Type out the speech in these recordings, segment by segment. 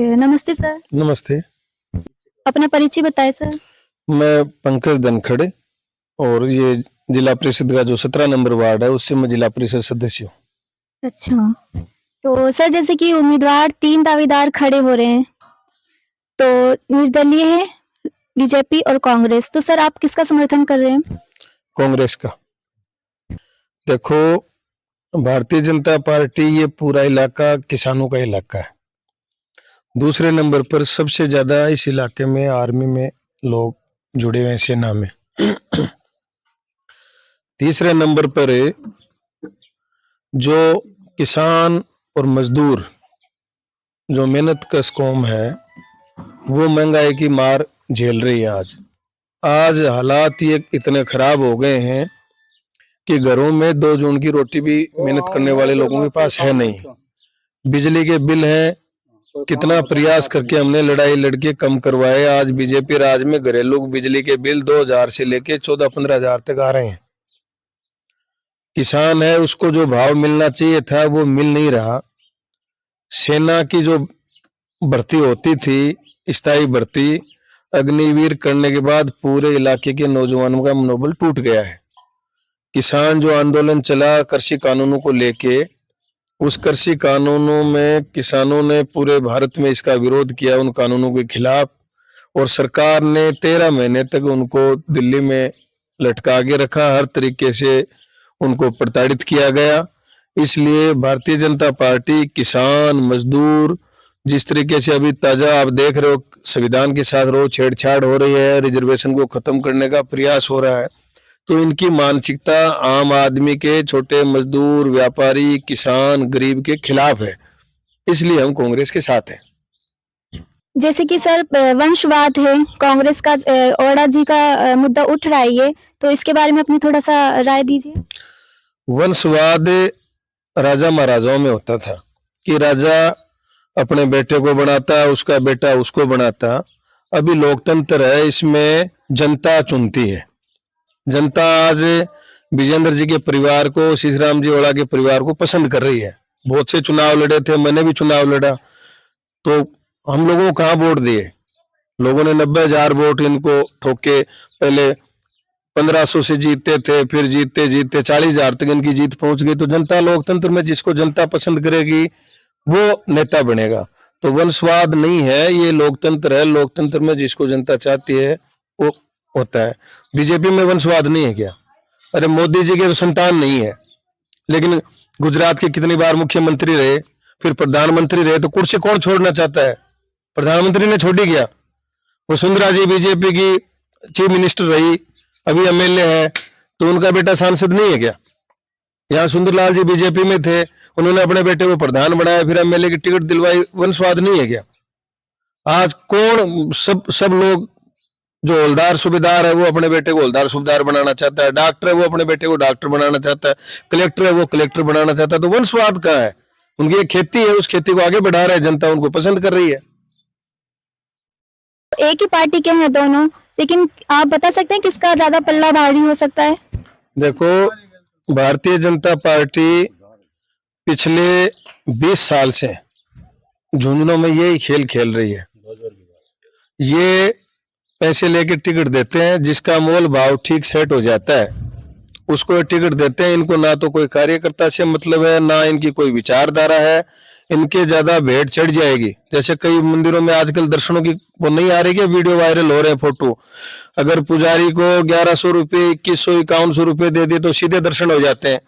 नमस्ते सर। नमस्ते। अपना परिचय बताएं सर। मैं पंकज धनखड़ और ये जिला परिषद का जो 17 नंबर वार्ड है उससे मैं जिला परिषद सदस्य हूँ। अच्छा, तो सर जैसे कि उम्मीदवार 3 दावेदार खड़े हो रहे हैं, तो निर्दलीय है बीजेपी और कांग्रेस, तो सर आप किसका समर्थन कर रहे हैं? कांग्रेस का। देखो, भारतीय जनता पार्टी ये पूरा इलाका किसानों का इलाका है। दूसरे नंबर पर सबसे ज्यादा इस इलाके में आर्मी में लोग जुड़े हुए हैं, सेना में। तीसरे नंबर पर जो किसान और मजदूर जो मेहनत कश कौम है वो महंगाई की मार झेल रही है। आज हालात ये इतने खराब हो गए हैं कि घरों में 2 जून की रोटी भी मेहनत करने वाले लोगों के पास है नहीं। बिजली के बिल हैं, कितना प्रयास करके हमने लड़ाई लड़के कम करवाए। आज बीजेपी राज में घरेलू बिजली के बिल 2000 से लेके 14-15 हजार तक आ रहे हैं। किसान है, उसको जो भाव मिलना चाहिए था वो मिल नहीं रहा। सेना की जो भर्ती होती थी स्थायी भर्ती, अग्निवीर करने के बाद पूरे इलाके के नौजवानों का मनोबल टूट गया है। किसान जो आंदोलन चला कृषि कानूनों को लेके, उस कृषि कानूनों में किसानों ने पूरे भारत में इसका विरोध किया उन कानूनों के खिलाफ, और सरकार ने 13 महीने तक उनको दिल्ली में लटका के रखा। हर तरीके से उनको प्रताड़ित किया गया। इसलिए भारतीय जनता पार्टी किसान मजदूर, जिस तरीके से अभी ताजा आप देख रहे हो संविधान के साथ रोज छेड़छाड़ हो रही है, रिजर्वेशन को खत्म करने का प्रयास हो रहा है, तो इनकी मानसिकता आम आदमी के, छोटे मजदूर, व्यापारी, किसान, गरीब के खिलाफ है। इसलिए हम कांग्रेस के साथ हैं। जैसे कि सर वंशवाद है कांग्रेस का, ओड़ा जी का मुद्दा उठ रहा है ये, तो इसके बारे में अपनी थोड़ा सा राय दीजिए। वंशवाद राजा महाराजाओं में होता था कि राजा अपने बेटे को बनाता, उसका बेटा उसको बनाता। अभी लोकतंत्र है, इसमें जनता चुनती है। जनता आज विजेंद्र जी के परिवार को, शीशराम जी ओड़ा के परिवार को पसंद कर रही है। बहुत से चुनाव लड़े थे, मैंने भी चुनाव लड़ा, तो हम लोगों को कहाँ वोट दिए? लोगों ने 90,000 वोट इनको ठोके। पहले 1500 से जीतते थे, फिर जीतते जीतते 40,000 तक इनकी जीत पहुंच गई। तो जनता लोकतंत्र में जिसको जनता पसंद करेगी वो नेता बनेगा। तो वंशवाद नहीं है, ये लोकतंत्र है। लोकतंत्र में जिसको जनता चाहती है वो होता है। बीजेपी में वंशवाद नहीं है क्या? अरे मोदी जी के तो संतान नहीं है, लेकिन गुजरात के कितनी बार मुख्यमंत्री रहे, फिर प्रधानमंत्री रहे, तो कुर्सी कौन छोड़ना चाहता है? प्रधानमंत्री ने छोड़ी क्या? वो सुंदरा जी बीजेपी की चीफ मिनिस्टर रही, अभी एमएलए है, तो उनका बेटा सांसद नहीं है क्या? यहाँ सुंदरलाल जी बीजेपी में थे, उन्होंने अपने बेटे को प्रधान बनाया, फिर एमएलए की टिकट दिलवाई। वंशवाद नहीं है क्या? आज कौन, सब लोग, जो हवलदार सूबेदार है वो अपने बेटे को हवलदार सूबेदार बनाना चाहता है, डॉक्टर है वो अपने बेटे को डॉक्टर बनाना चाहता है, कलेक्टर है वो कलेक्टर बनाना चाहता है। तो वंशवाद कहाँ है? उनकी एक खेती है, उस खेती को आगे बढ़ा रहे हैं, जनता उनको पसंद कर रही है। एक ही पार्टी के हैं दोनों, लेकिन आप बता सकते हैं किसका ज्यादा पल्ला भारी हो सकता है? देखो, भारतीय जनता पार्टी पिछले 20 साल से झुंझुनों में यही खेल खेल रही है। ये पैसे लेके टिकट देते हैं, जिसका मोल भाव ठीक सेट हो जाता है उसको टिकट देते हैं। इनको ना तो कोई कार्यकर्ता से मतलब है, ना इनकी कोई विचारधारा है। इनके ज्यादा भेंट चढ़ जाएगी। जैसे कई मंदिरों में आजकल दर्शनों की वो नहीं आ रही क्या, वीडियो वायरल हो रहे हैं, फोटो। अगर पुजारी को 1100 रुपये, 2100, 5100 रुपये दे दिए तो सीधे दर्शन हो जाते हैं।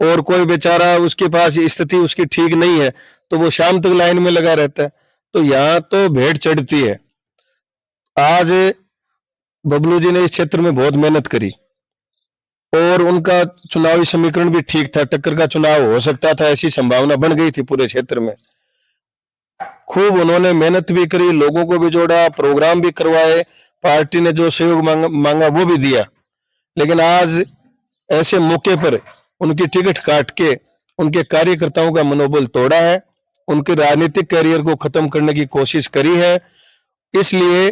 और कोई बेचारा, उसके पास स्थिति उसकी ठीक नहीं है, तो वो शाम तक लाइन में लगा रहता है। तो यहाँ तो भेंट चढ़ती है। आज बबलू जी ने इस क्षेत्र में बहुत मेहनत करी और उनका चुनावी समीकरण भी ठीक था, टक्कर का चुनाव हो सकता था, ऐसी संभावना बन गई थी पूरे क्षेत्र में। खूब उन्होंने मेहनत भी करी, लोगों को भी जोड़ा, प्रोग्राम भी करवाए, पार्टी ने जो सहयोग मांगा वो भी दिया। लेकिन आज ऐसे मौके पर उनकी टिकट काट के उनके कार्यकर्ताओं का मनोबल तोड़ा है, उनके राजनीतिक करियर को खत्म करने की कोशिश करी है। इसलिए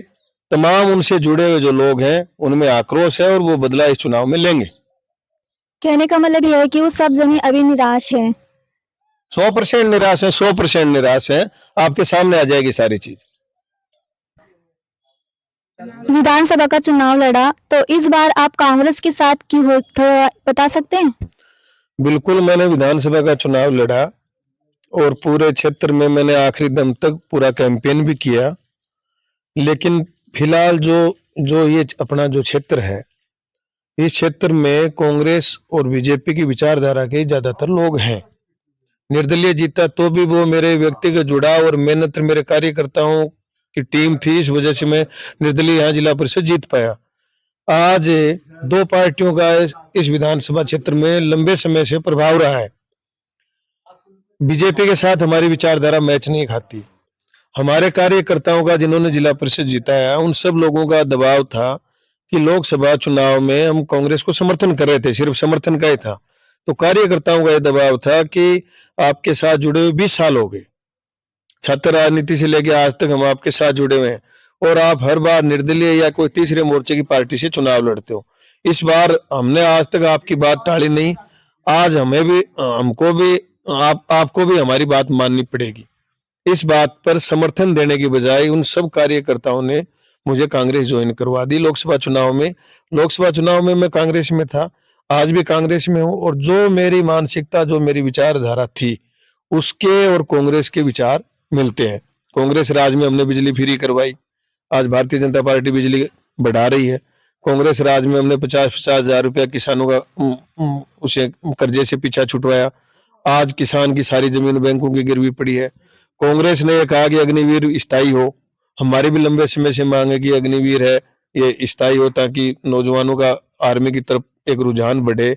तमाम उनसे जुड़े हुए जो लोग हैं उनमें आक्रोश है और वो बदला इस चुनाव में लेंगे। कहने का मतलब यह है कि वो सब जने अभी निराश हैं। 100% निराश है, 100% निराश है। आपके सामने आ जाएगी सारी चीज। विधानसभा का चुनाव लड़ा तो इस बार आप कांग्रेस के साथ क्यों हो, थोड़ा बता सकते हैं? बिल्कुल, मैंने विधानसभा का चुनाव लड़ा और पूरे क्षेत्र में मैंने आखिरी दम तक पूरा कैंपेन भी किया। लेकिन फिलहाल जो जो ये अपना जो क्षेत्र है, इस क्षेत्र में कांग्रेस और बीजेपी की विचारधारा के ज्यादातर लोग हैं। निर्दलीय जीता तो भी वो मेरे व्यक्तिगत जुड़ाव और मेहनत मेरे कार्यकर्ताओं की टीम थी, इस वजह से मैं निर्दलीय यहाँ जिला परिषद जीत पाया। आज दो पार्टियों का इस विधानसभा क्षेत्र में लंबे समय से प्रभाव रहा है। बीजेपी के साथ हमारी विचारधारा मैच नहीं खाती। हमारे कार्यकर्ताओं का, जिन्होंने जिला परिषद जिताया, उन सब लोगों का दबाव था कि लोकसभा चुनाव में हम कांग्रेस को समर्थन कर रहे थे, सिर्फ समर्थन का ही था। तो कार्यकर्ताओं का यह दबाव था कि आपके साथ जुड़े हुए 20 साल हो गए, छात्र राजनीति से लेकर आज तक हम आपके साथ जुड़े हुए हैं, और आप हर बार निर्दलीय या कोई तीसरे मोर्चे की पार्टी से चुनाव लड़ते हो। इस बार हमने आज तक आपकी बात टाली नहीं। आज हमें भी, हमको भी, आपको भी हमारी बात माननी पड़ेगी। इस बात पर समर्थन देने की बजाय उन सब कार्यकर्ताओं ने मुझे कांग्रेस ज्वाइन करवा दी। लोकसभा चुनाव में मैं कांग्रेस में था, आज भी कांग्रेस में हूं, और जो मेरी मानसिकता, जो मेरी विचारधारा थी, उसके और कांग्रेस के विचार मिलते हैं। कांग्रेस राज में हमने बिजली फ्री करवाई, आज भारतीय जनता पार्टी बिजली बढ़ा रही है। कांग्रेस राज में हमने 50-50 हजार रुपया किसानों का उसे कर्जे से पीछा छुटवाया। आज किसान की सारी जमीन बैंकों की गिरवी पड़ी है। कांग्रेस ने कहा कि अग्निवीर स्थायी हो, हमारी भी लंबे समय से मांग है कि अग्निवीर है ये स्थायी हो, ताकि नौजवानों का आर्मी की तरफ एक रुझान बढ़े।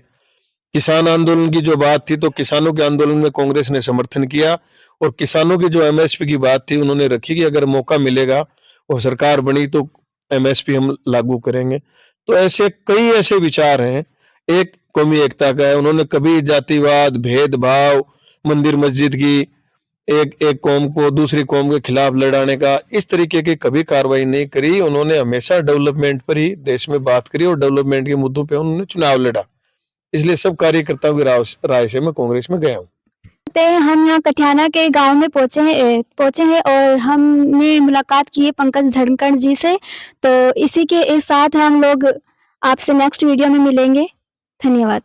किसान आंदोलन की जो बात थी, तो किसानों के आंदोलन में कांग्रेस ने समर्थन किया, और किसानों की जो एमएसपी की बात थी, उन्होंने रखी कि अगर मौका मिलेगा और सरकार बनी तो एमएसपी हम लागू करेंगे। तो ऐसे कई ऐसे विचार हैं। एक कौमी एकता का है, उन्होंने कभी जातिवाद, भेदभाव, मंदिर मस्जिद की, एक कौम को दूसरी कौम के खिलाफ लड़ाने का, इस तरीके की कभी कार्रवाई नहीं करी। उन्होंने हमेशा डेवलपमेंट पर ही देश में बात करी, और डेवलपमेंट के मुद्दों पे उन्होंने चुनाव लड़ा। इसलिए सब कार्यकर्ताओं की राय से मैं कांग्रेस में गया हूँ। हम यहाँ कठियाना के गांव में पहुंचे हैं और हमने मुलाकात की है पंकज धनखड़ जी से। तो इसी के साथ हम लोग आपसे नेक्स्ट वीडियो में मिलेंगे। धन्यवाद।